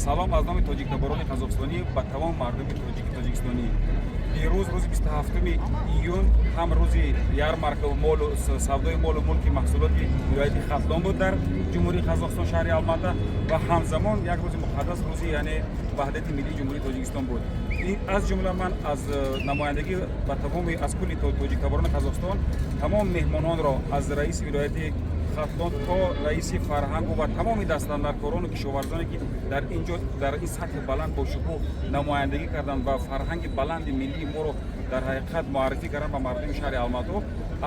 салом аз номи тоҷиктаборони қазоқстонӣ ба тамом мардуми тоҷикистонӣ. Дирӯз рӯзи 27 июн ҳам рӯзи ярмаркаи молу савдои молу мулки маҳсулоти вилояти хатдон буд дар ҷумҳурии Қазоқстон шаҳри Алмата ва ҳамзамон як рӯзи муқаддас рӯзи яъне ваҳдати миллии ҷумҳурии Тоҷикистон буд. аз ҷумла ман аз намояндагӣ ба тамоми аз кулли тоҷиктаборони Қазоқстон тамом меҳмононро аз раиси вилояти хатдон то раиси фарҳангу ва тамоми дастандаркорону кишоварзоне ки дар инҷо дар ин сатҳи баланд бошукӯҳ намояндагӣ карданд ва фарҳанги баланди миллии моро дар ҳақиқат муаррифӣ карданд ба мардуми шаҳри Алмато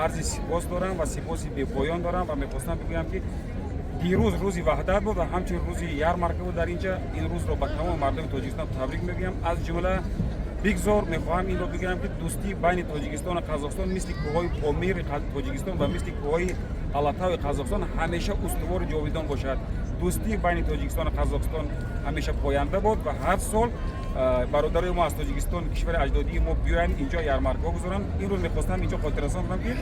арзи сипос дорам ва сипоси бепоён дорам ва мехостам бигӯям ки дирӯз рӯзи ваҳдат буд ва ҳамчун рӯзи ярмарка буд дар инҷа. Ин рӯзро ба тамоми мардуми Тоҷикистон табрик мегӯям. аз ҷумла бигзор мехоҳам инро бигӯям ки дӯстӣ байни Тоҷикистону Қазоқстон мисли кӯҳҳои Помири Тоҷикистон ва мисли кӯҳҳои Алатави Қазоқстон ҳамеша устувору ҷовидон бошад. дӯстӣ байни Тоҷикистону Қазоқстон ҳамеша поянда буд ва ҳар сол бародарои мо аз Тоҷикистон кишвари аҷдодии мо биёянд инҷо ярмаркаҳо гузоранд. ин рӯз мехостам инҷо хотиррасон кунам ки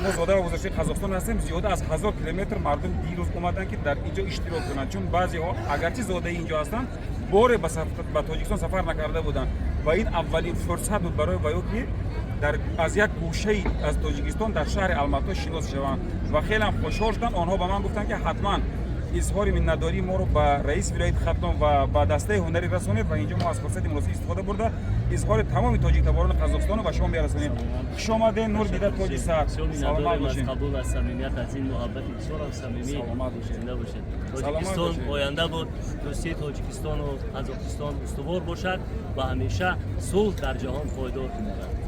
мо зода ва бузургшавии Қазоқстон ҳастем. зиёда аз 1000 километр мардум дирӯз омаданд ки дар инҷо иштирок кунанд, чун баъзеҳо агарчи зодаи инҷо ҳастанд боре ба Тоҷикистон сафар накарда буданд ва ин аввалин фурсат буд барои ваё ки аз як гӯшаи аз Тоҷикистон дар шаҳри Алмато шинос шаванд ва хелам хушҳол шуданд. онҳо ба ман гуфтанд ки ҳатман изҳори миннатдории моро ба раиси вилояти хатдон ва ба дастаи ҳунарӣ расонед ва инҷо мо аз фурсати муносиб истифода бурда изҳори тамоми тоҷиктаборони Қазоқстону ба шумо мерасонем. хуш омадед. нур дида тоҷи сар. саломат бошед. қабул аз самимият аз ин муҳаббати бисёр самимӣ зинда бошед. Тоҷикистон оянда буд. дӯстии Тоҷикистону Қазоқистон устувор бошад ва ҳамеша сулҳ дар ҷаҳон пойдор кунад.